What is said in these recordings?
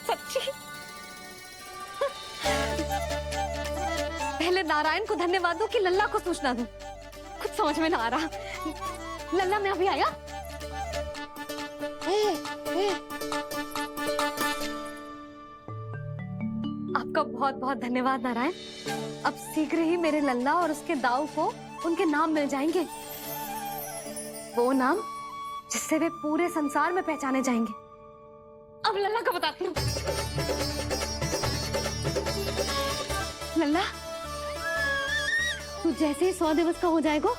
सच्ची। पहले नारायण को धन्यवाद दो कि लल्ला को सूचना दूं। कुछ समझ में ना आ रहा। लल्ला मैं अभी आया। आपका बहुत बहुत धन्यवाद नारायण। अब शीघ्र ही मेरे लल्ला और उसके दाऊ को उनके नाम मिल जाएंगे, वो नाम जिससे वे पूरे संसार में पहचाने जाएंगे। अब लल्ला का बताती हूँ। लल्ला, तू जैसे ही 100 दिवस का हो जाएगा,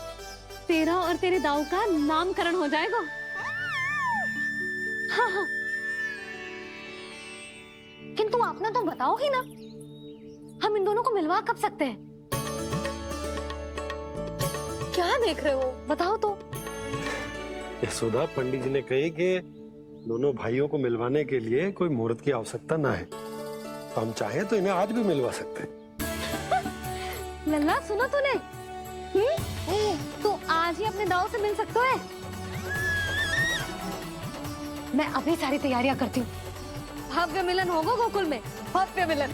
तेरा और तेरे दाऊ का नामकरण हो जाएगा। हाँ हाँ, किंतु आपने तो बताओ ही ना, हम इन दोनों को मिलवा कब सकते हैं? क्या देख रहे हो, बताओ तो। यशोदा, पंडित जी ने कही कि दोनों भाइयों को मिलवाने के लिए कोई मुहूर्त की आवश्यकता ना है, तो हम चाहे तो इन्हें आज भी मिलवा सकते हैं। लल्ला सुनो तूने, तू आज ही अपने दाऊ से मिल सकते है। मैं अभी सारी तैयारियां करती हूँ। भव्य मिलन होगा गोकुल में, भव्य मिलन।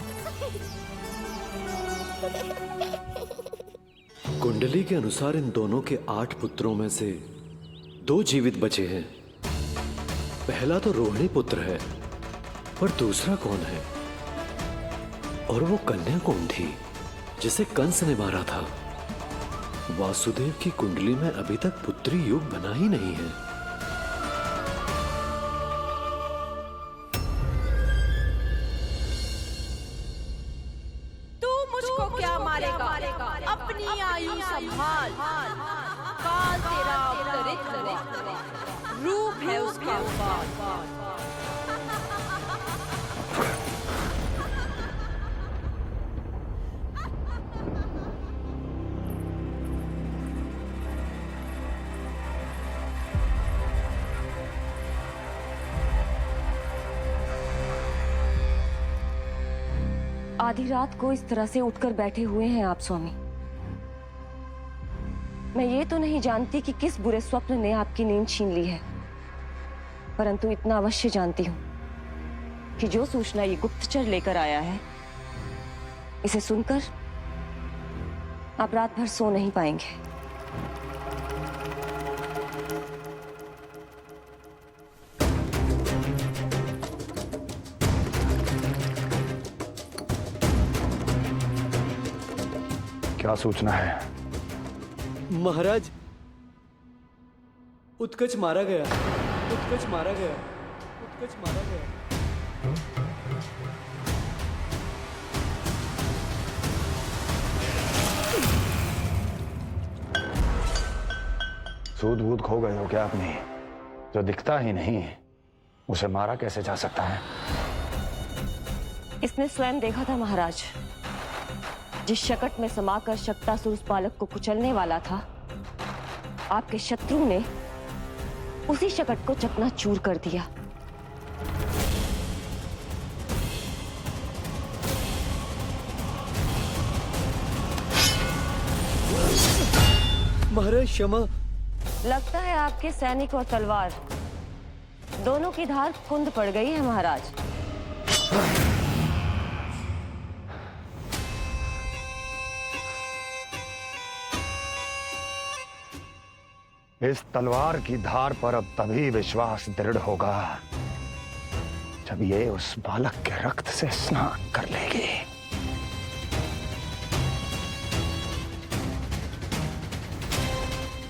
कुंडली के अनुसार इन दोनों के 8 पुत्रों में से 2 जीवित बचे हैं। पहला तो रोहिणी पुत्र है, पर दूसरा कौन है? और वो कन्या कौन थी जिसे कंस ने मारा था? वासुदेव की कुंडली में अभी तक पुत्री योग बना ही नहीं है। तू मुझको क्या मारेगा? अपनी आयु संभाल। काल तेरा अवतरित रूप है उसका उपाय। आधी रात को इस तरह से उठकर बैठे हुए हैं आप स्वामी। मैं ये तो नहीं जानती कि किस बुरे स्वप्न ने आपकी नींद छीन ली है, परंतु इतना अवश्य जानती हूँ कि जो सूचना ये गुप्तचर लेकर आया है, इसे सुनकर आप रात भर सो नहीं पाएंगे। क्या सूचना है? महाराज, उत्कच मारा गया। उत्कच मारा गया। उत्कच मारा गया। सूद बूद खो गए हो क्या अपनी? जो दिखता ही नहीं उसे मारा कैसे जा सकता है? इसने स्वयं देखा था महाराज। जिस शकट में समाकर शक्तासुर उस बालक को कुचलने वाला था, आपके शत्रु ने उसी शकट को चकनाचूर कर दिया। महाराज क्षमा। लगता है आपके सैनिक और तलवार दोनों की धार कुंद पड़ गई है महाराज। इस तलवार की धार पर अब तभी विश्वास दृढ़ होगा जब ये उस बालक के रक्त से स्नान कर लेगी।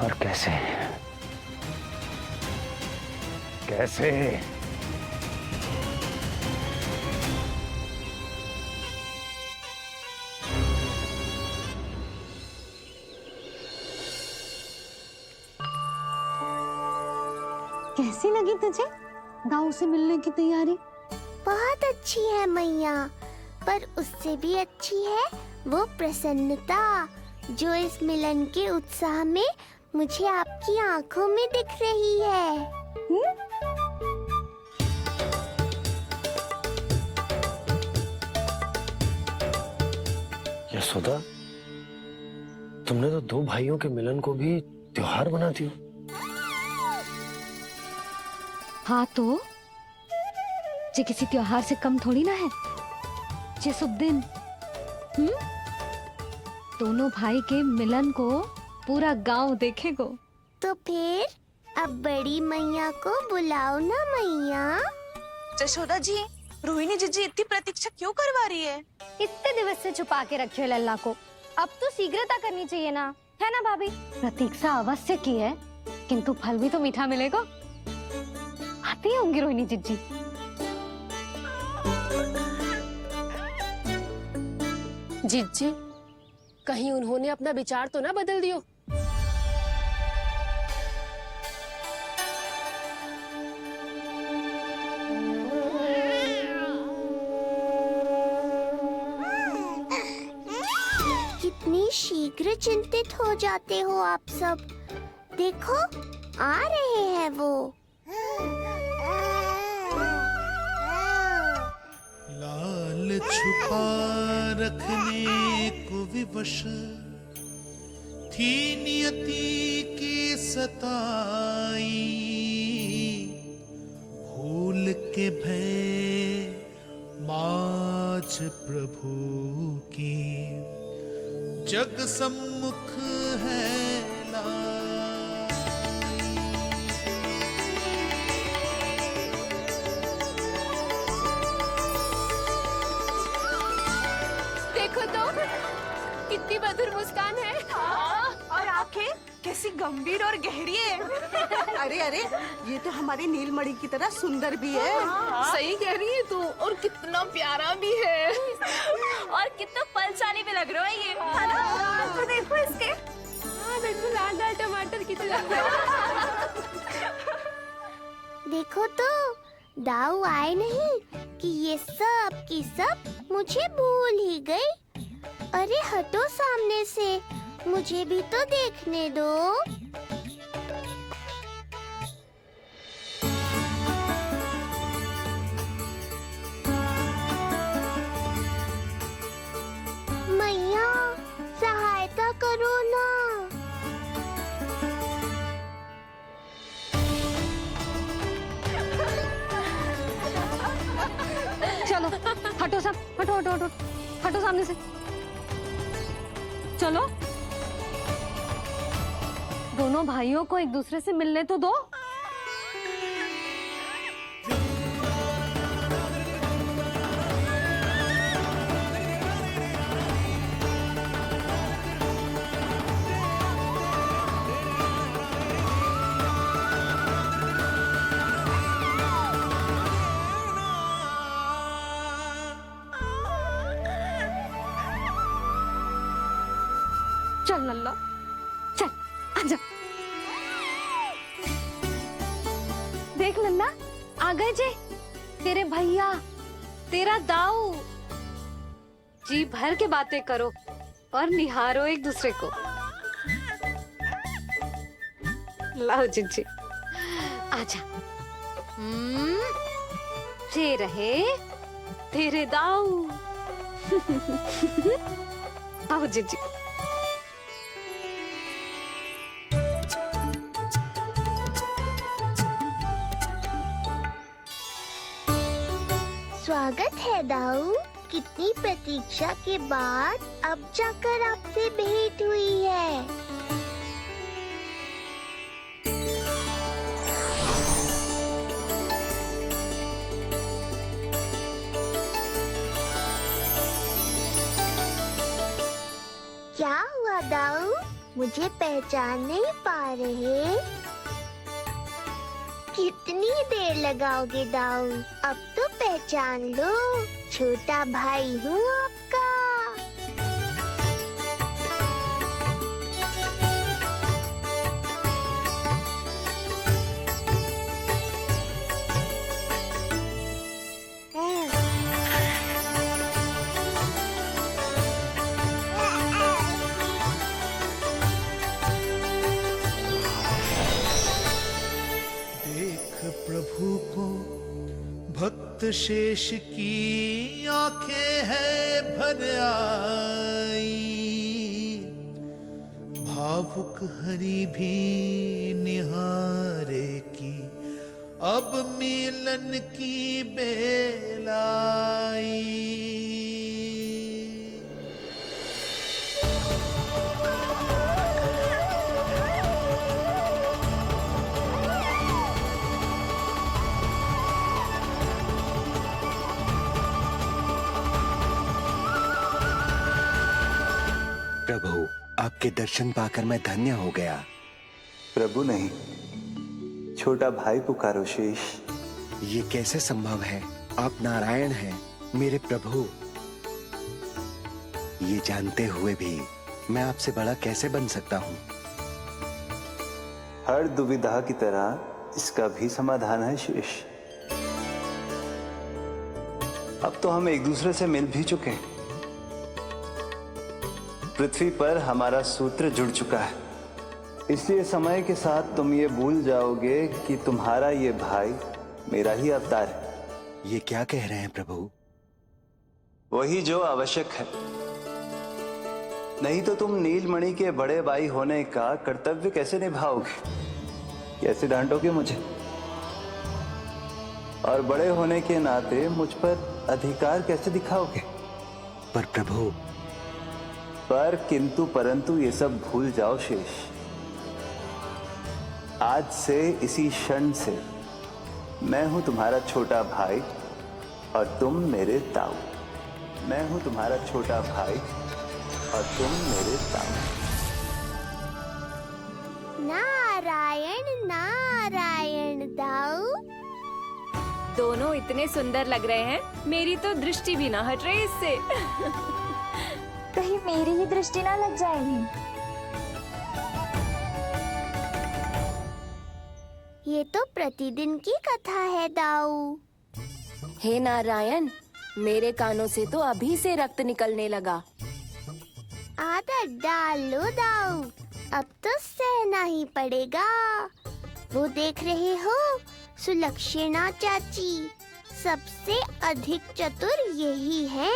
और कैसे? कैसे? कैसी लगी तुझे दाऊ से मिलने की तैयारी? बहुत अच्छी है मैया, पर उससे भी अच्छी है वो प्रसन्नता जो इस मिलन के उत्साह में मुझे आपकी आंखों में दिख रही है। यशोदा, तुमने तो 2 भाइयों के मिलन को भी त्योहार बना दिया। हाँ तो जे किसी त्योहार से कम थोड़ी ना है। जे शुभ दिन दोनों भाई के मिलन को पूरा गांव देखेगो। तो फिर अब बड़ी मैया को बुलाओ ना मैया। जशोदा जी, रोहिणी जीजी इतनी प्रतीक्षा क्यों करवा रही है? इतने दिवस से छुपा के रखे लल्ला को, अब तो शीघ्रता करनी चाहिए ना, है ना भाभी? प्रतीक्षा अवश्य की है, किंतु फल भी तो मीठा मिलेगा। आती होंगी रोहिणी जीजी। जीजी, कहीं उन्होंने अपना विचार तो ना बदल दियो? कितनी शीघ्र चिंतित हो जाते हो आप सब। देखो आ रहे हैं वो। लाल छुपा रखने को विवश थी नियति की सताई, भूल के भय माज प्रभु की जग सम्मुख है देखो तो कितनी मधुर मुस्कान है। और आंखें कैसी गंभीर और गहरी है। अरे अरे, ये तो हमारी नीलमणि की तरह सुंदर भी है। सही कह रही है तू, और कितना प्यारा भी है। और कितना पलसानी भी लग रहा है ये, है ना? तो देखो इसके। हाँ बिल्कुल, लाल लाल टमाटर की तरह। देखो तो दाऊ आए नहीं कि ये सब की सब मुझे भूल ही गई। अरे हटो सामने से, मुझे भी तो देखने दो। मैया सहायता करो ना। चलो हटो सब, हटो हटो हटो, हटो सामने से। चलो दोनों भाइयों को एक दूसरे से मिलने तो दो। चल लल्ला, चल आजा। देख लल्ला, आ गए जे तेरे भैया, तेरा दाऊ। जी भर के बातें करो और निहारो एक दूसरे को। लाओ जिंजी, आजा। ये रहे तेरे दाऊ। आओ जिंजी। स्वागत है दाऊ। कितनी प्रतीक्षा के बाद अब जाकर आपसे भेंट हुई है। क्या हुआ दाऊ, मुझे पहचान नहीं पा रहे? कितनी देर लगाओगे दाऊ? अब तो पहचान लो, छोटा भाई हूँ आपका। प्रभु को भक्त शेष की आंखें है भर आई, भावुक हरि भी निहारे की अब मिलन की बेल आई। प्रभु, आपके दर्शन पाकर मैं धन्य हो गया। प्रभु नहीं, छोटा भाई पुकारो शेष। ये कैसे संभव है? आप नारायण हैं, मेरे प्रभु। ये जानते हुए भी मैं आपसे बड़ा कैसे बन सकता हूँ? हर दुविधा की तरह इसका भी समाधान है शेष। अब तो हम एक दूसरे से मिल भी चुके हैं। पृथ्वी पर हमारा सूत्र जुड़ चुका है, इसलिए समय के साथ तुम ये भूल जाओगे कि तुम्हारा ये भाई मेरा ही अवतार है। ये क्या कह रहे हैं प्रभु? वही जो आवश्यक है। नहीं तो तुम नीलमणि के बड़े भाई होने का कर्तव्य कैसे निभाओगे? कैसे डांटोगे मुझे? और बड़े होने के नाते मुझ पर अधिकार कैसे दिखाओगे? पर प्रभु, पर किंतु परंतु ये सब भूल जाओ शेष। आज से इसी क्षण से मैं हूं तुम्हारा छोटा भाई और तुम मेरे ताऊ। मैं हूं तुम्हारा छोटा भाई और तुम मेरे ताऊ। नारायण नारायण दाऊ। दोनों इतने सुंदर लग रहे हैं, मेरी तो दृष्टि भी ना हट रही इससे। कहीं मेरी ही दृष्टि ना लग जाएगी। ये तो प्रतिदिन की कथा है दाऊ। हे नारायण, मेरे कानों से तो अभी से रक्त निकलने लगा। आदत डाल लो दाऊ, अब तो सहना ही पड़ेगा। वो देख रहे हो, सुलक्षणा चाची सबसे अधिक चतुर यही है।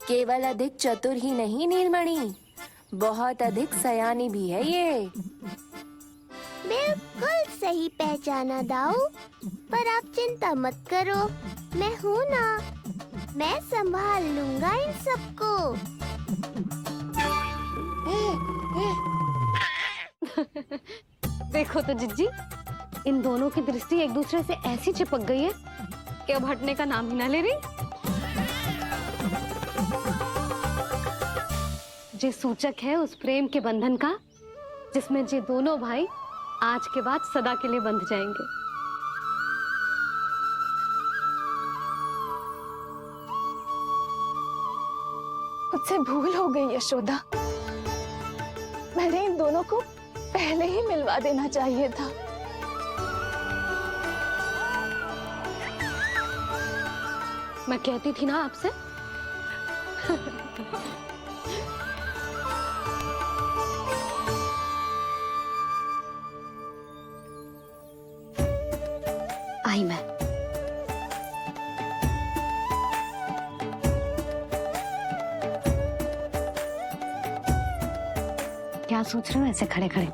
केवल अधिक चतुर ही नहीं नीलमणि, बहुत अधिक सयानी भी है ये। बिल्कुल सही पहचाना दाऊ, पर आप चिंता मत करो, मैं हूँ ना, मैं संभाल लूंगा इन सबको। देखो तो जिज्जी, इन दोनों की दृष्टि एक दूसरे से ऐसी चिपक गई है कि अब हटने का नाम ही ना ले रही। ये सूचक है उस प्रेम के बंधन का जिसमें ये दोनों भाई आज के बाद सदा के लिए बंध जाएंगे। मुझसे भूल हो गई यशोदा, मैंने इन दोनों को पहले ही मिलवा देना चाहिए था। मैं कहती थी ना आपसे। आई मैं। क्या सोच रहे हो ऐसे खड़े खड़े?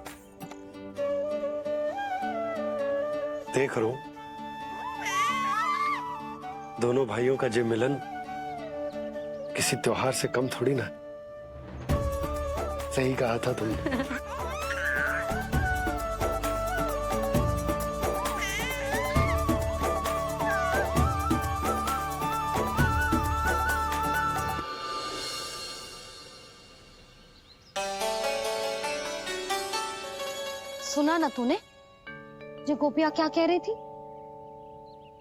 देख रहा हूं दोनों भाइयों का ये मिलन किसी त्योहार से कम थोड़ी ना। सही कहा था तुमने। सुना ना तूने जो गोपिया क्या कह रही थी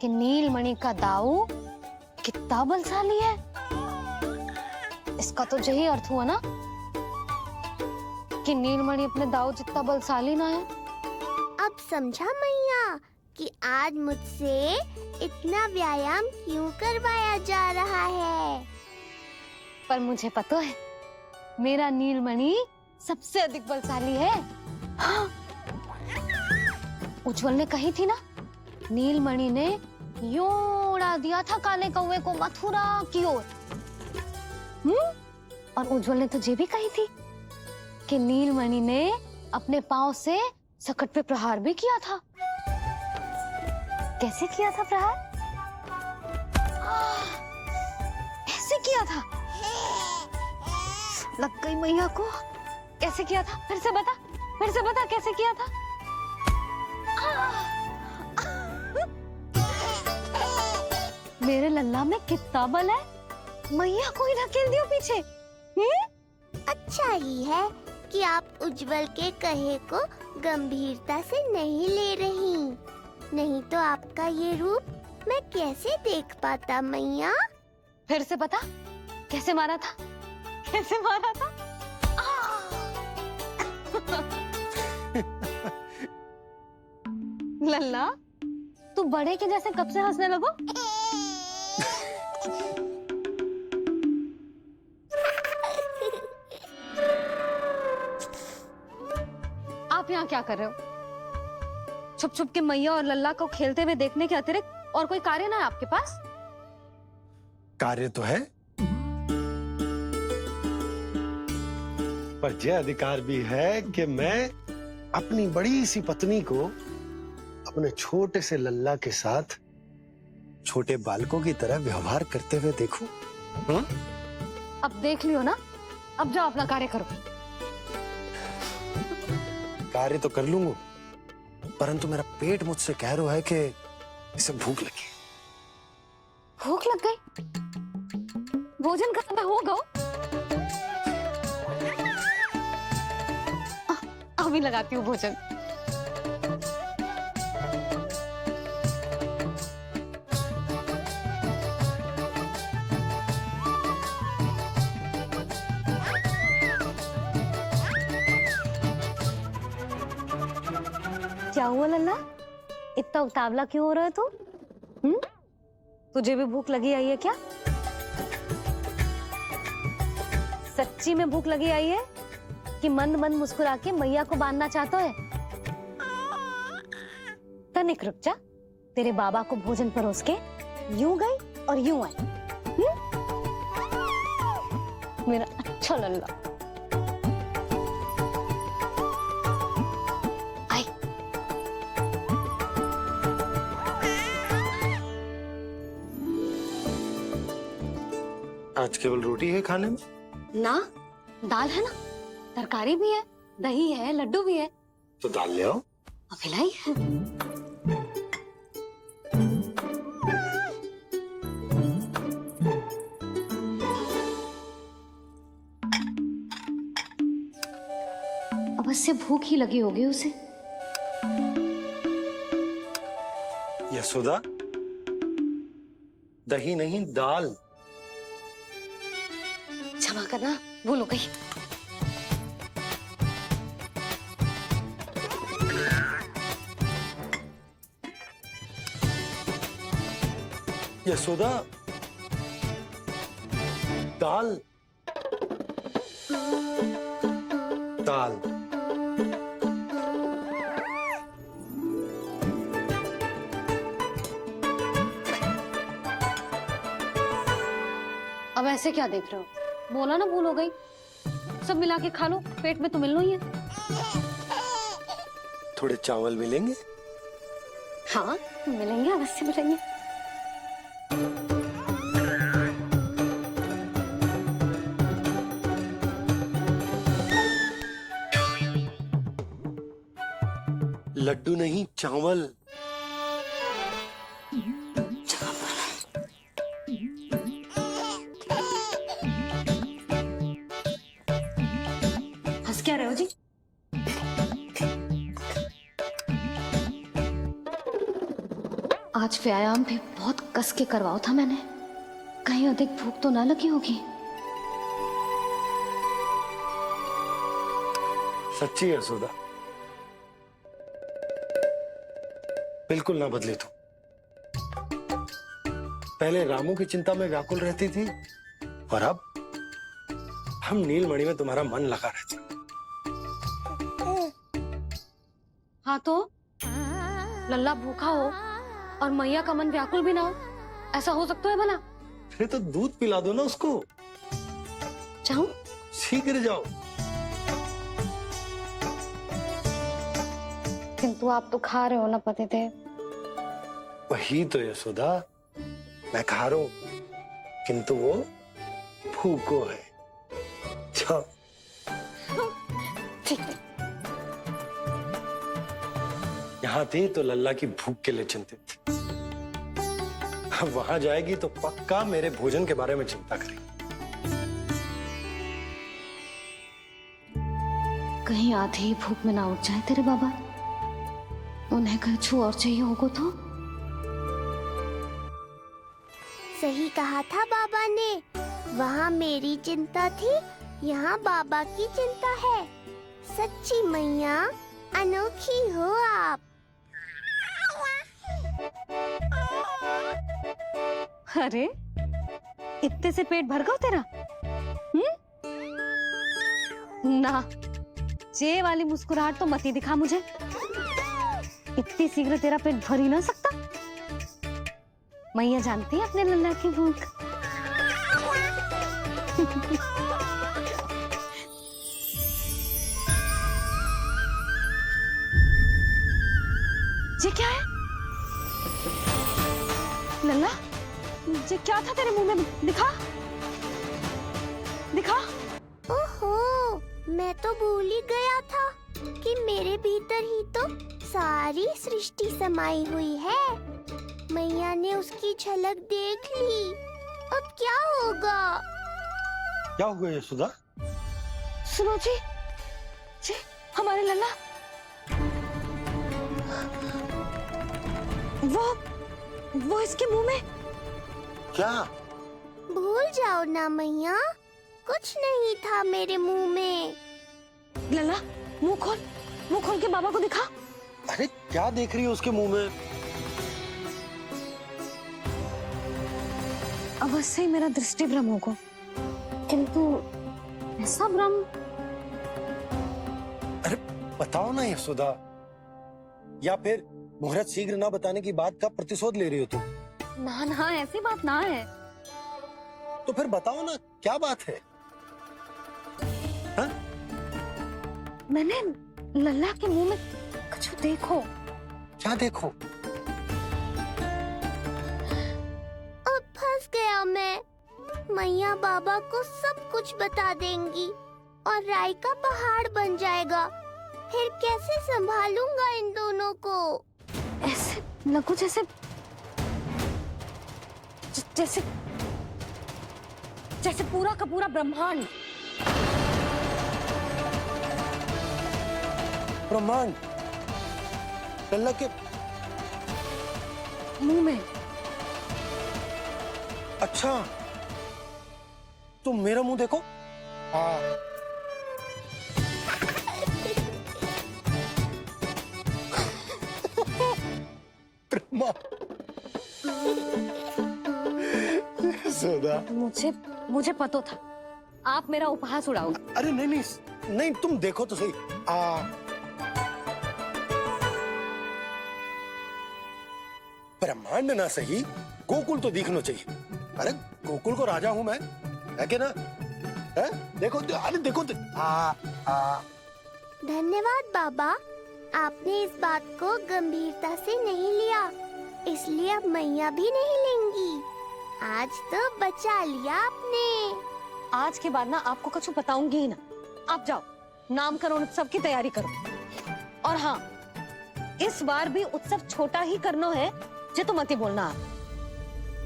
कि नीलमणि का दाऊ कितना बलशाली है। इसका तो यही अर्थ हुआ ना कि नीलमणि अपने दाऊ जितना बलशाली ना है। अब समझा मैया कि आज मुझसे इतना व्यायाम क्यों करवाया जा रहा है। पर मुझे पता है मेरा नीलमणि सबसे अधिक बलशाली है। हाँ। उज्जवल ने कही थी ना, नीलमणि ने यूं उड़ा दिया था काले कौवे को मथुरा की ओर। और उज्जवल ने तो ये भी कही थी कि नीलमणि ने अपने पांव से सकट पे प्रहार भी किया था। कैसे किया था प्रहार? ऐसे किया था। लग गई मैया को। कैसे किया था? फिर से बता कैसे किया था? मेरे लल्ला में कितना बल है। मैया को ही धकेल दियो पीछे। अच्छा ही है कि आप उज्जवल के कहे को गंभीरता से नहीं ले रही, नहीं तो आपका ये रूप मैं कैसे देख पाता मैया। फिर से बता कैसे मारा था? कैसे मारा था? लल्ला तू बड़े के जैसे कब से हंसने लगो? आप यहाँ क्या कर रहे हो? छुप छुप के मैया और लल्ला को खेलते हुए देखने के अतिरिक्त और कोई कार्य ना है आपके पास? कार्य तो है, पर यह अधिकार भी है कि मैं अपनी बड़ी सी पत्नी को अपने छोटे से लल्ला के साथ छोटे बालकों की तरह व्यवहार करते हुए देखूं। अब देख लियो ना, अब जाओ अपना कार्य करो। कार्य तो कर लूंगा, परंतु मेरा पेट मुझसे कह रहा है कि इसे भूख लगी। भूख लग गई? भोजन का समय होगा। अभी लगाती हूँ भोजन। क्या हुआ लल्ला? इतना उतावला क्यों हो रहा है तू? तुझे भी भूख लगी आई है क्या? सच्ची में भूख लगी आई है कि मंद मंद मुस्कुरा के मैया को बांधना चाहता है? तनिक रुक जा, तेरे बाबा को भोजन परोस के यूं गई और यूं आई। मेरा अच्छा लल्ला। आई। आज केवल रोटी है खाने में? ना, दाल है ना, तरकारी भी है, दही है, लड्डू भी है। तो दाल ले आओ। अभी लाई है। अवश्य भूख ही लगी होगी उसे। यशोदा, दही नहीं दाल। क्षमा करना, भूल हो गई। यशोदा, दाल दाल। अब ऐसे क्या देख रहे हो? बोला ना भूल हो गई। सब मिला के खा लो, पेट में तो मिलना ही है। थोड़े चावल मिलेंगे? हाँ मिलेंगे, अवश्य मिलेंगे। लड्डू नहीं, चावल। हंस क्या रहे हो जी? आज व्यायाम भी बहुत कस के करवाओ था मैंने, कहीं अधिक भूख तो ना लगी होगी। सच्ची है यशोदा, बिल्कुल ना बदले तू। पहले रामू की चिंता में व्याकुल रहती थी और अब हम नीलमणि में तुम्हारा मन लगा रहता। हाँ तो लल्ला भूखा हो और मैया का मन व्याकुल भी ना हो, ऐसा हो सकता है भला? फिर तो दूध पिला दो ना उसको। जाऊं? शीघ्र जाओ। किंतु आप तो खा रहे हो ना पतिदेव। वही तो यशोदा, मैं खा रहा हूं, किंतु वो भूखो है। जाओ। ठीक है। यहाँ थी तो लल्ला की भूख के लिए चिंतित थी, अब वहां जाएगी तो पक्का मेरे भोजन के बारे में चिंता करेगी। कहीं आधे ही भूख में ना उठ जाए तेरे बाबा, उन्हें कुछ और चाहिए होगा तो। सही कहा था बाबा ने, वहाँ मेरी चिंता थी, यहाँ बाबा की चिंता है। सच्ची मैया, अनोखी हो आप। अरे इतने से पेट भर गया तेरा? ना, ये वाली मुस्कुराहट तो मत ही दिखा मुझे। इतनी शीघ्र तेरा पेट भर ही ना सकता। मैया जानती है अपने लल्ला की भूख। ये क्या है लल्ला? ये क्या था तेरे मुंह में? दिखा दिखा। ओहो, मैं तो भूल ही गया था कि मेरे भीतर ही तो सारी सृष्टि समाई हुई है। मैया ने उसकी झलक देख ली, अब क्या होगा? क्या हुआ यशोदा? सुनो जी, हमारे लल्ला वो इसके मुंह में। क्या? भूल जाओ ना मैया, कुछ नहीं था मेरे मुंह में। लल्ला मुंह खोल के बाबा को दिखा। अरे क्या देख रही है उसके मुंह में? अवश्य ही मेरा दृष्टि भ्रम होगा, किंतु ऐसा भ्रम। अरे बताओ ना यशोदा, या फिर मुहूर्त शीघ्र ना बताने की बात का प्रतिशोध ले रही हो तुम? ना, ऐसी बात ना है। तो फिर बताओ ना, क्या बात है? हा? मैंने लल्ला के मुंह में कुछ देखो। क्या देखो? अब फंस गया मैं। मैया बाबा को सब कुछ बता देंगी और राय का पहाड़ बन जाएगा। फिर कैसे संभालूंगा इन दोनों को? ऐसे लगो जैसे पूरा का पूरा ब्रह्मांड। ब्रह्मांड लल्ला के मुंह में। अच्छा, तुम मेरा मुंह देखो। यशोदा, मुझे पता था आप मेरा उपहास उड़ाओगे। अरे नहीं, तुम देखो तो सही। ब्रह्मांड ना सही, गोकुल तो दिखना चाहिए। अरे गोकुल को राजा हूं मैं, है कि ना? है? देखो, अरे देखो। धन्यवाद बाबा, आपने इस बात को गंभीरता से नहीं लिया, इसलिए अब मैया भी नहीं लेंगी। आज तो बचा लिया आपने। आज के बाद ना आपको कुछ बताऊंगी ही ना। आप जाओ, नामकरण उत्सव की तैयारी करो। और हाँ, इस बार भी उत्सव छोटा ही करना है, जे तो मत ही बोलना आप।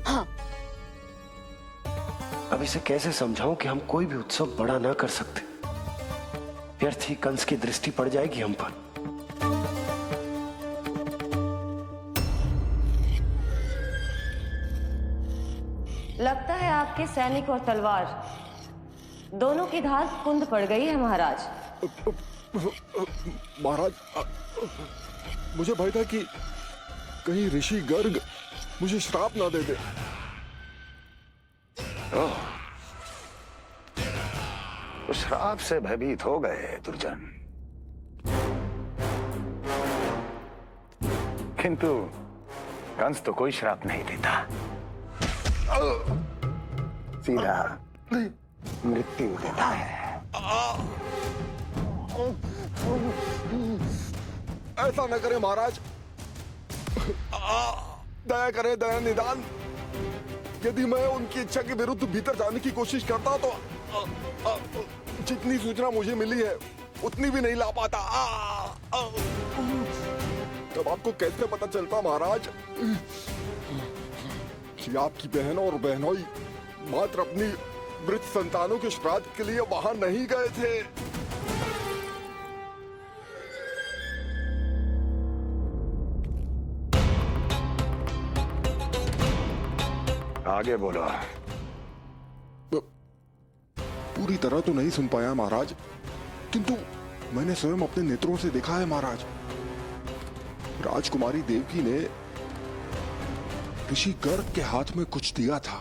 हाँ। अब इसे कैसे समझाऊं कि हम कोई भी उत्सव बड़ा ना कर सकते? व्यर्थ ही कंस की दृष्टि पड़ जाएगी हम पर। लगता है आपके सैनिक और तलवार दोनों की धार कुंद पड़ गई है महाराज। महाराज, मुझे भय था कि कहीं ऋषि गर्ग मुझे श्राप ना दे दे। तो श्राप से भयभीत हो गए दुर्जन, किंतु कंस तो कोई श्राप नहीं देता, सीधा मृत्यु देता है। ऐसा न करें महाराज। दया करें, दया निदान। यदि मैं उनकी इच्छा के विरुद्ध भीतर जाने की कोशिश करता तो जितनी सूचना मुझे मिली है उतनी भी नहीं ला पाता। तब आपको कैसे पता चलता महाराज कि आपकी बहन और बहनोई मात्र अपनी वृद्ध संतानों के श्राद्ध के लिए वहां नहीं गए थे? आगे बोलो। पूरी तरह तो नहीं सुन पाया महाराज, किंतु मैंने स्वयं अपने नेत्रों से देखा है महाराज। राजकुमारी देवकी ने ऋषि गर्ग के हाथ में कुछ दिया था।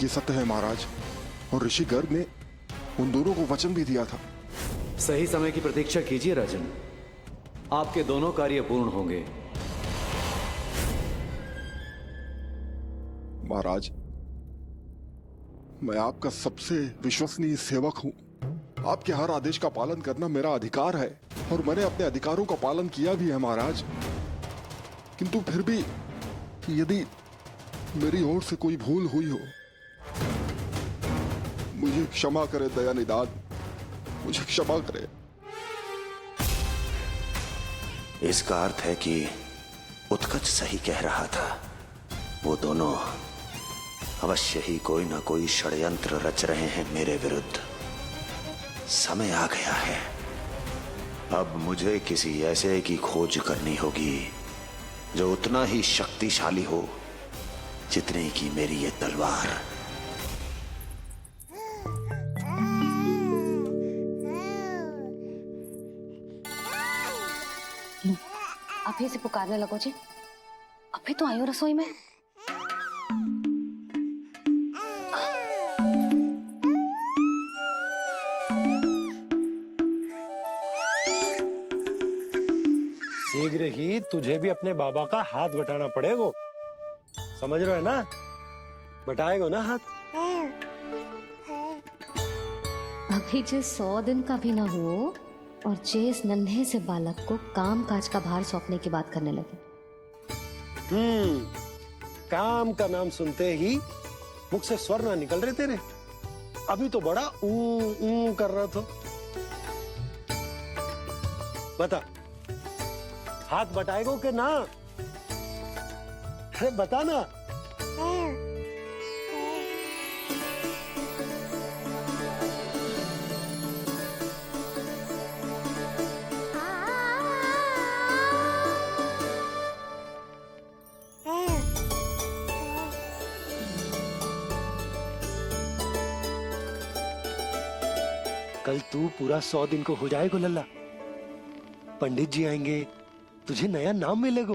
ये सत्य है महाराज, और ऋषि गर्ग ने उन दोनों को वचन भी दिया था। सही समय की प्रतीक्षा कीजिए राजन, आपके दोनों कार्य पूर्ण होंगे। महाराज, मैं आपका सबसे विश्वसनीय सेवक हूं। आपके हर आदेश का पालन करना मेरा अधिकार है, और मैंने अपने अधिकारों का पालन किया भी है महाराज। किंतु फिर भी यदि मेरी ओर से कोई भूल हुई हो, मुझे क्षमा करे दया निदान, मुझे क्षमा करे। इसका अर्थ है कि उत्कच सही कह रहा था। वो दोनों अवश्य ही कोई ना कोई षड्यंत्र रच रहे हैं मेरे विरुद्ध। समय आ गया है, अब मुझे किसी ऐसे की खोज करनी होगी जो उतना ही शक्तिशाली हो जितनी की मेरी ये तलवार। आप ही से पुकारने लगो जी, अभी तो आई हो रसोई में। शीघ्र ही तुझे भी अपने बाबा का हाथ बटाना पड़ेगा, समझ रहे हो ना? बटाएगा ना हाथ? अभी जे 100 दिन का भी ना हो और जे इस नन्हे से बालक को काम काज का भार सौंपने की बात करने लगे। काम का नाम सुनते ही मुख से स्वर ना निकल रहे तेरे? अभी तो बड़ा ऊ कर रहा था। बता, हाथ बटाएगो के ना? अरे बता ना। कल तू पूरा 100 दिन को हो जाएगा लल्ला। पंडित जी आएंगे, तुझे नया नाम मिलेगा।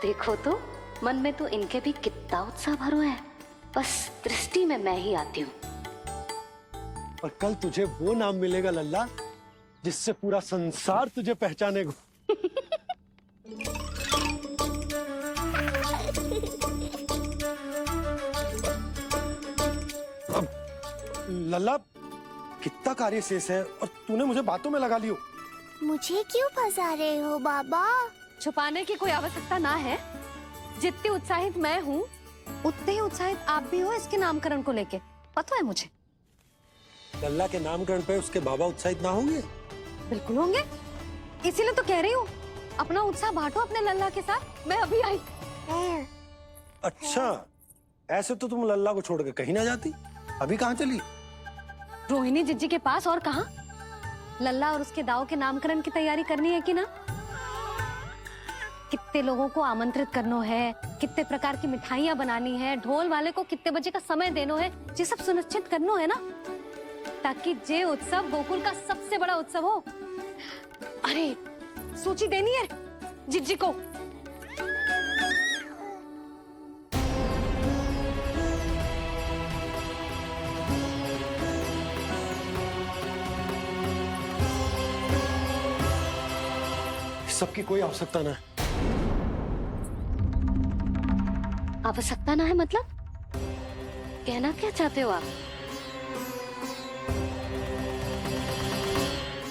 देखो तो मन में तो इनके भी कितना उत्साह भरो है, बस दृष्टि में मैं ही आती हूँ। और कल तुझे वो नाम मिलेगा लल्ला जिससे पूरा संसार तुझे पहचानेगा। अब लल्ला, कितना कार्य शेष है और तूने मुझे बातों में लगा लियो। मुझे क्यों फंसा रहे हो बाबा? छुपाने की कोई आवश्यकता ना है। जितनी उत्साहित मैं हूँ उतने ही उत्साहित आप भी हो इसके नामकरण को लेके, पता है मुझे। लल्ला के नामकरण पे उसके बाबा उत्साहित ना होंगे? बिल्कुल होंगे, इसीलिए तो कह रही हूँ अपना उत्साह बांटो अपने लल्ला के साथ। मैं अभी आई। अच्छा, ऐसे तो तुम लल्ला को छोड़ के कहीं ना जाती। अभी कहाँ चली? रोहिणी जिज्जी के पास, और कहाँ? लल्ला और उसके दाव के नामकरण की तैयारी करनी है कि ना? कितने लोगों को आमंत्रित करना है, कितने प्रकार की मिठाइयाँ बनानी है, ढोल वाले को कितने बजे का समय देना है, ये सब सुनिश्चित करना है ना, ताकि ये उत्सव गोकुल का सबसे बड़ा उत्सव हो। अरे सूची देनी है जिज्जी को। सबकी कोई आवश्यकता ना है। आवश्यकता ना है मतलब? कहना क्या चाहते हो आप?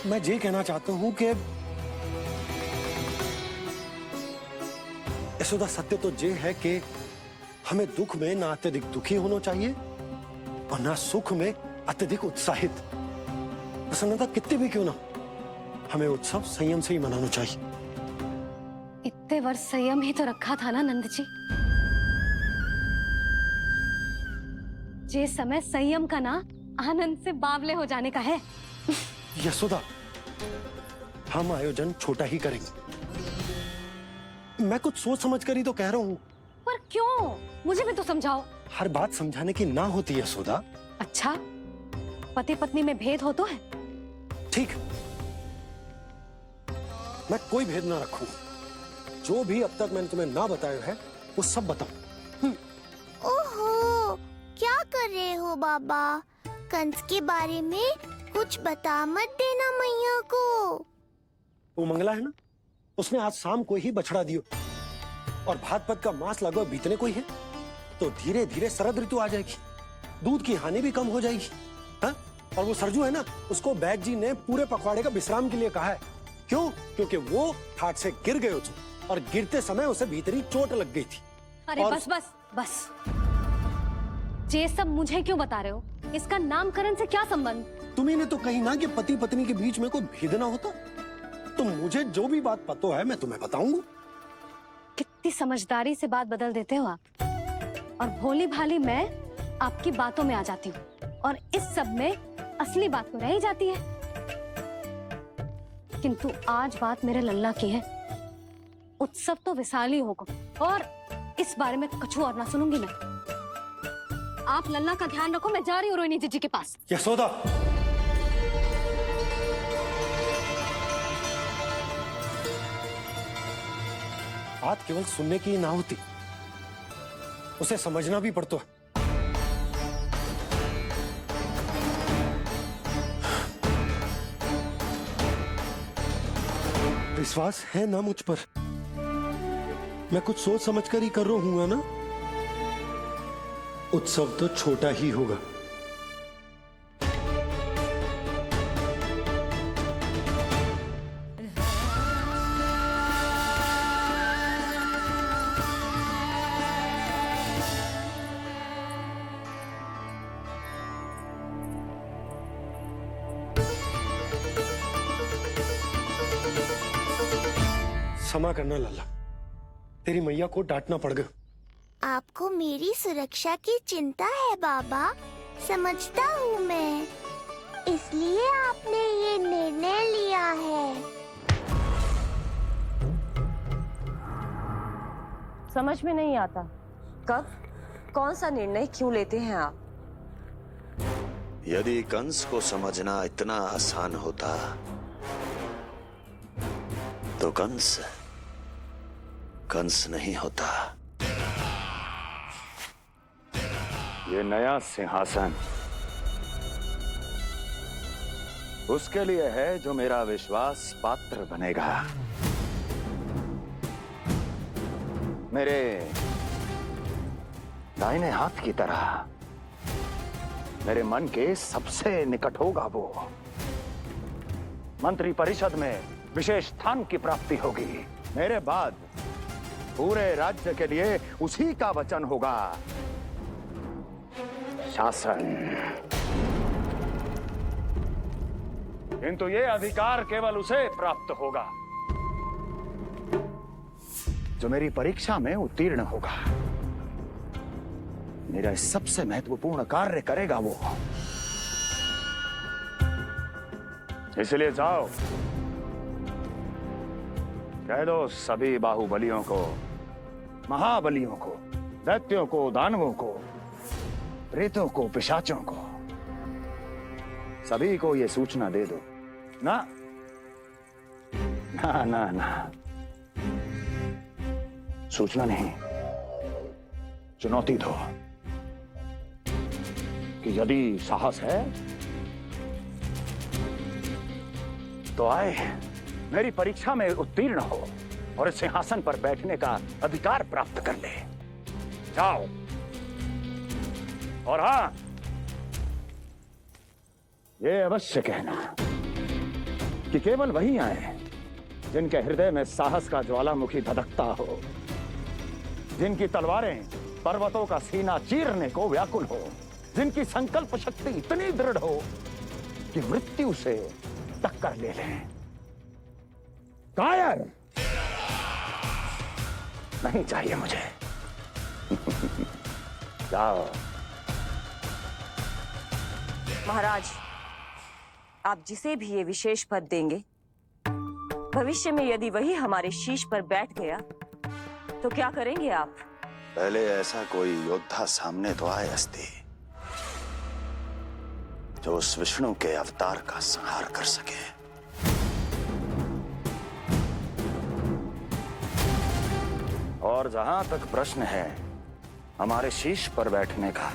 मैं ये कहना चाहता हूं कि यशोदा, सत्य तो ये है कि हमें दुख में ना अत्यधिक दुखी होना चाहिए और ना सुख में अत्यधिक उत्साहित। प्रसन्नता कितनी भी क्यों ना, हमें उत्सव संयम से ही मनाना चाहिए। इतने वर्ष संयम ही तो रखा था ना नंद जी। ये समय संयम का ना आनंद से बावले हो जाने का है। यशोदा, हम आयोजन छोटा ही करेंगे। मैं कुछ सोच समझ कर ही तो कह रहा हूं। पर क्यों? मुझे भी तो समझाओ। हर बात समझाने की ना होती है यशोदा। अच्छा, पति पत्नी में भेद हो तो है? ठीक, मैं कोई भेद ना रखूं। जो भी अब तक मैंने तुम्हें ना बताया है वो सब बताऊं। ओहो, क्या कर रहे हो बाबा? कंस के बारे में कुछ बता मत देना मैया को। वो मंगला है ना, उसने आज शाम को ही बछड़ा दियो और भाद्रपद का मास लगभग बीतने को ही है, तो धीरे धीरे शरद ऋतु आ जाएगी, दूध की हानि भी कम हो जाएगी। हाँ? और वो सरजू है ना, उसको बैग जी ने पूरे पखवाड़े का विश्राम के लिए कहा है। क्यों? क्योंकि वो ठाट से गिर गए थे और गिरते समय उसे भीतरी चोट लग गई थी। अरे और... बस बस बस, ये सब मुझे क्यों बता रहे हो? इसका नामकरण से क्या संबंध? तुम्ही ने तो कही ना कि पति पत्नी के बीच में कोई भेद ना होता। तो मुझे जो भी बात पता है मैं तुम्हें बताऊंगा। कितनी समझदारी से बात बदल देते हो आप, और भोली भाली मैं आपकी बातों में आ जाती हूँ और इस सब में असली बात तो रह ही जाती है। किंतु आज बात मेरे लल्ला की है। उत्सव तो विशाल ही होगा और इस बारे में कछु और ना सुनूंगी मैं। आप लल्ला का ध्यान रखो, मैं जा रही हूँ रोहिणी जीजी के पास। यशोदा, बात केवल सुनने की ना होती, उसे समझना भी पड़ता है। विश्वास है ना मुझ पर? मैं कुछ सोच समझ कर ही कर रहा हूँ ना। उत्सव तो छोटा ही होगा। क्षमा करना लल्ला, तेरी मैया को डांटना पड़ गया। आपको मेरी सुरक्षा की चिंता है बाबा, समझता हूँ मैं, इसलिए आपने ये निर्णय लिया है। समझ में नहीं आता, कब, कौन सा निर्णय क्यों लेते हैं आप? यदि कंस को समझना इतना आसान होता तो कंस नहीं होता। ये नया सिंहासन उसके लिए है जो मेरा विश्वास पात्र बनेगा। मेरे दाहिने हाथ की तरह मेरे मन के सबसे निकट होगा वो। मंत्री परिषद में विशेष स्थान की प्राप्ति होगी। मेरे बाद पूरे राज्य के लिए उसी का वचन होगा। शासन। किंतु ये अधिकार केवल उसे प्राप्त होगा जो मेरी परीक्षा में उत्तीर्ण होगा। मेरा सबसे महत्वपूर्ण कार्य करेगा वो। इसलिए जाओ, कह दो सभी बाहुबलियों को, महाबलियों को, दैत्यों को, दानवों को, प्रेतों को, पिशाचों को, सभी को ये सूचना दे दो ना ना ना ना, सूचना नहीं, चुनौती दो कि यदि साहस है तो आए, मेरी परीक्षा में उत्तीर्ण हो और इस सिंहासन पर बैठने का अधिकार प्राप्त कर ले। जाओ। और हां, ये अवश्य कहना कि केवल वही आए जिनके हृदय में साहस का ज्वालामुखी धधकता हो, जिनकी तलवारें पर्वतों का सीना चीरने को व्याकुल हो, जिनकी संकल्प शक्ति इतनी दृढ़ हो कि मृत्यु से टक्कर ले लें। कायर नहीं चाहिए मुझे। जाओ। महाराज, आप जिसे भी ये विशेष पद देंगे, भविष्य में यदि वही हमारे शीश पर बैठ गया तो क्या करेंगे आप? पहले ऐसा कोई योद्धा सामने तो आए अस्ति, जो उस विष्णु के अवतार का संहार कर सके। और जहां तक प्रश्न है हमारे शीश पर बैठने का,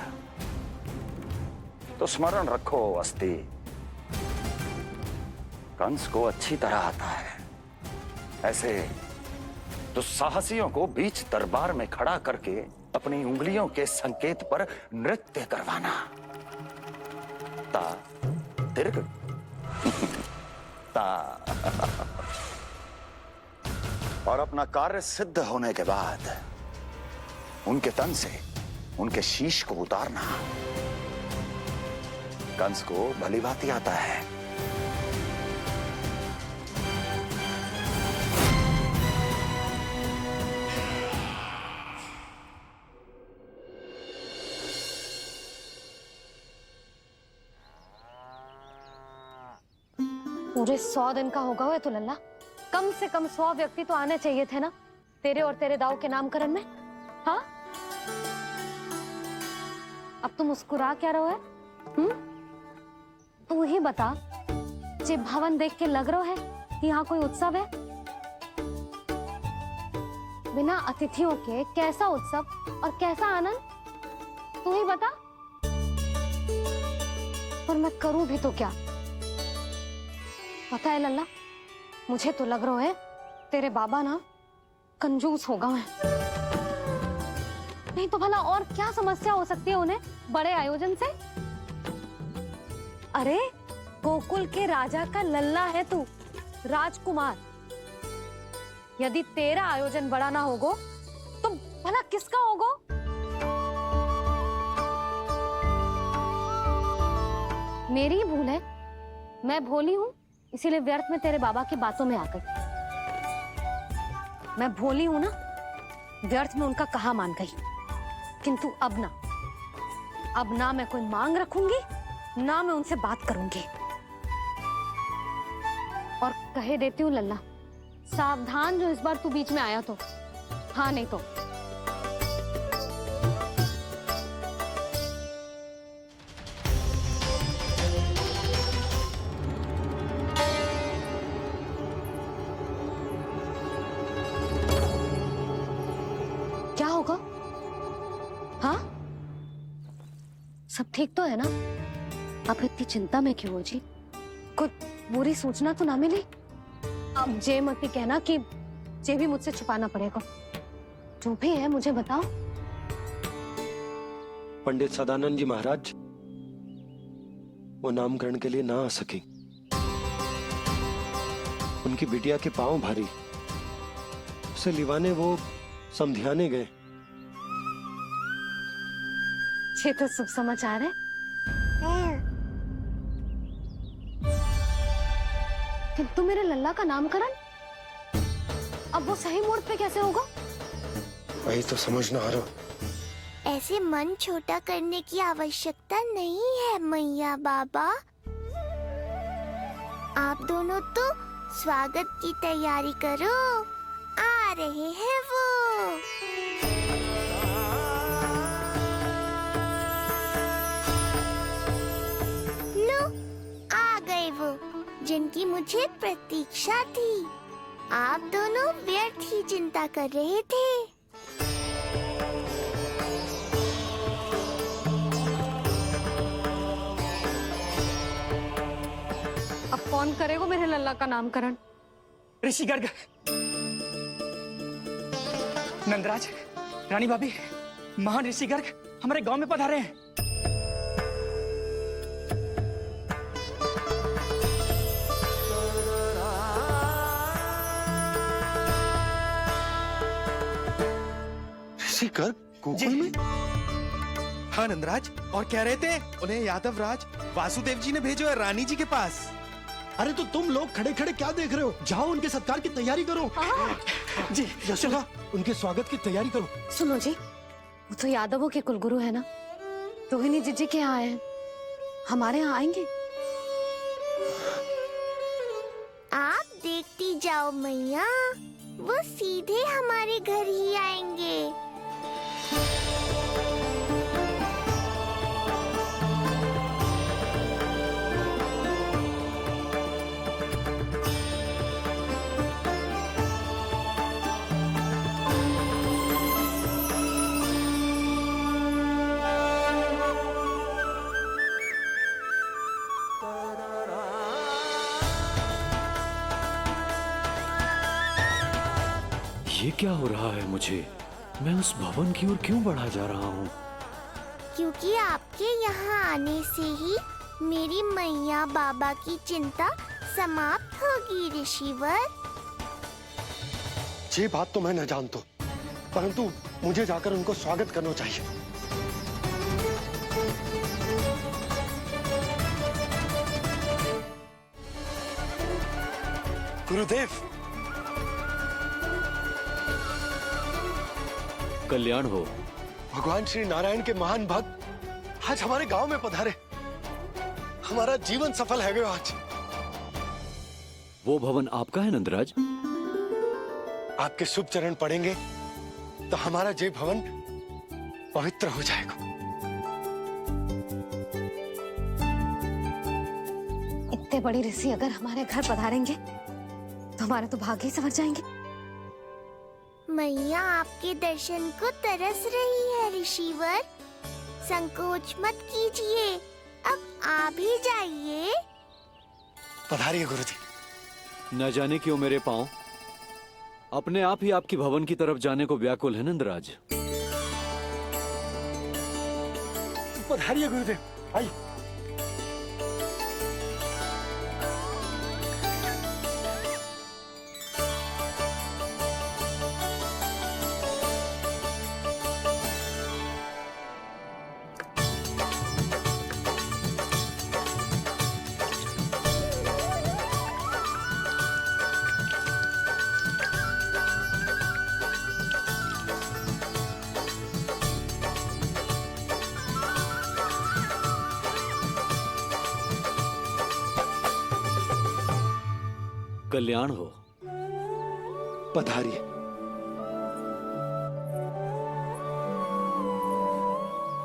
तो स्मरण रखो अस्ति, कंस को अच्छी तरह आता है ऐसे दुस्साहसियों को बीच दरबार में खड़ा करके अपनी उंगलियों के संकेत पर नृत्य करवाना। ता दीर्घ ता। और अपना कार्य सिद्ध होने के बाद उनके तन से उनके शीश को उतारना। कंस को भलीभांति आता है। पूरे 100 दिन का होगा हुआ तो लल्ला, कम से कम 100 व्यक्ति तो आने चाहिए थे ना तेरे और तेरे दाऊ के नामकरण में। हाँ, अब तुम मुस्कुरा क्या रहो है? तू ही बता, जे भवन देख के लग रहा है कि यहाँ कोई उत्सव है? बिना अतिथियों के कैसा उत्सव और कैसा आनंद, तू ही बता। और मैं करूं भी तो क्या? पता है लल्ला, मुझे तो लग रहा है तेरे बाबा ना कंजूस होगा है। नहीं तो भला और क्या समस्या हो सकती है उन्हें बड़े आयोजन से? अरे गोकुल के राजा का लल्ला है तू, राजकुमार। यदि तेरा आयोजन बड़ा ना होगो तो भला किसका होगो? मेरी ही भूल है, मैं भोली हूं, इसीलिए व्यर्थ में तेरे बाबा की बातों में आ गई। मैं भोली हूं ना, व्यर्थ में उनका कहा मान गई। किंतु अब ना मैं कोई मांग रखूंगी, ना मैं उनसे बात करूंगी। और कहे देती हूँ लल्ला, सावधान जो इस बार तू बीच में आया तो। हाँ नहीं तो क्या होगा? हाँ, सब ठीक तो है ना? आप इतनी चिंता में क्यों हो जी? कुछ बुरी सूचना तो ना मिली? अब जे मत ही कहना कि जे भी मुझसे छुपाना पड़ेगा। जो भी है मुझे बताओ। पंडित सदानंद जी महाराज वो नामकरण के लिए ना आ सके। उनकी बिटिया के पांव भारी, उसे लिवाने वो समझाने गए। ये तो शुभ समाचार है। किंतु मेरे लल्ला का नामकरण अब वो सही मुहूर्त पे कैसे होगा? वही तो समझ ना आ रहा। ऐसे मन छोटा करने की आवश्यकता नहीं है मैया बाबा। आप दोनों तो स्वागत की तैयारी करो, आ रहे हैं वो। लो, आ गए वो जिनकी मुझे प्रतीक्षा थी। आप दोनों व्यर्थ ही चिंता कर रहे थे। अब कौन करेगा मेरे लल्ला का नामकरण? ऋषि गर्ग, नंदराज, रानी भाभी, महान ऋषि गर्ग हमारे गांव में पधारे हैं। ऋषि कर गोकुल में? हाँ नंदराज, और कह रहे थे उन्हें यादव राज वासुदेव जी ने भेजो है रानी जी के पास। अरे तो तुम लोग खड़े खड़े क्या देख रहे हो? जाओ उनके सत्कार की तैयारी करो। जी यशोदा, उनके स्वागत की तैयारी करो। सुनो जी, वो तो यादवों के कुलगुरु है ना, रोहिणी जीजी के यहाँ आए हैं, हमारे यहाँ आएंगे। आप देखती जाओ मैया, वो सीधे हमारे घर ही आएंगे। ये क्या हो रहा है मुझे? मैं उस भवन की ओर क्यों बढ़ा जा रहा हूँ? क्योंकि आपके यहाँ आने से ही मेरी मैया बाबा की चिंता समाप्त होगी ऋषिवर। ये बात तो मैं न जानता, परंतु मुझे जाकर उनको स्वागत करना चाहिए। गुरुदेव, कल्याण हो। भगवान श्री नारायण के महान भक्त आज हमारे गांव में पधारे। हमारा जीवन सफल है गयो आज। वो भवन आपका है नंदराज? आपके शुभ चरण पड़ेंगे तो हमारा जय भवन पवित्र हो जाएगा। इतने बड़े ऋषि अगर हमारे घर पधारेंगे तो हमारे तो भाग्य ही संवर जाएंगे। मैया आपके दर्शन को तरस रही है ऋषिवर, संकोच मत कीजिए, अब आ भी जाइए। पधारिए गुरुजी। न जाने क्यों मेरे पांव अपने आप ही आपकी भवन की तरफ जाने को व्याकुल है नंदराज। पधारिए गुरुदेव, आइए। कल्याण हो। पधारिए।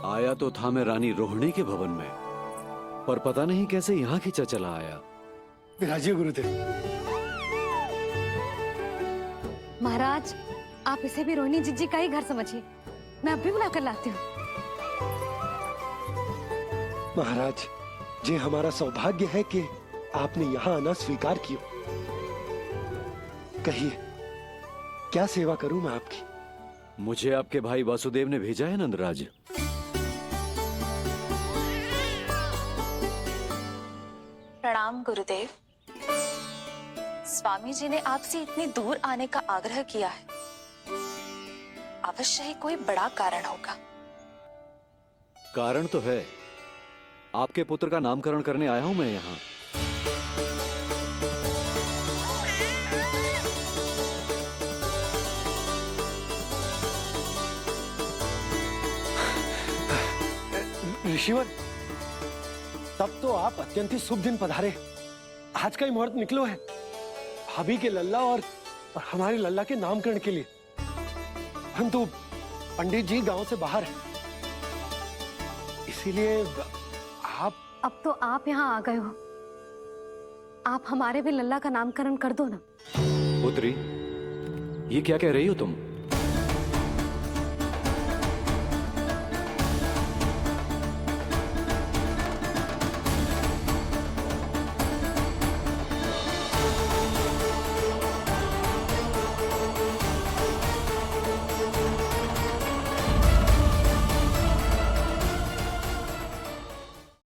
आया तो था मैं रानी रोहिणी के भवन में, पर पता नहीं कैसे यहाँ खींचा चला आया। विराजिए गुरुदेव। महाराज, आप इसे भी रोहिणी जीजी का ही घर समझिए, मैं अब भी बुला कर लाती हूँ। महाराज, ये हमारा सौभाग्य है कि आपने यहाँ आना स्वीकार किया। कहिए, क्या सेवा करूं मैं आपकी? मुझे आपके भाई वासुदेव ने भेजा है नंदराज। प्रणाम गुरुदेव। स्वामी जी ने आपसे इतनी दूर आने का आग्रह किया है, अवश्य ही कोई बड़ा कारण होगा। कारण तो है, आपके पुत्र का नामकरण करने आया हूं मैं यहाँ। ऋषिवर, तब तो आप अत्यंत ही शुभ दिन पधारे। आज का ही मुहूर्त निकलो है भाभी के लल्ला और हमारे लल्ला के नामकरण के लिए। परंतु पंडित जी गांव से बाहर है, इसीलिए आप। अब तो आप यहाँ आ गए हो, आप हमारे भी लल्ला का नामकरण कर दो ना। पुत्री, ये क्या कह रही हो तुम?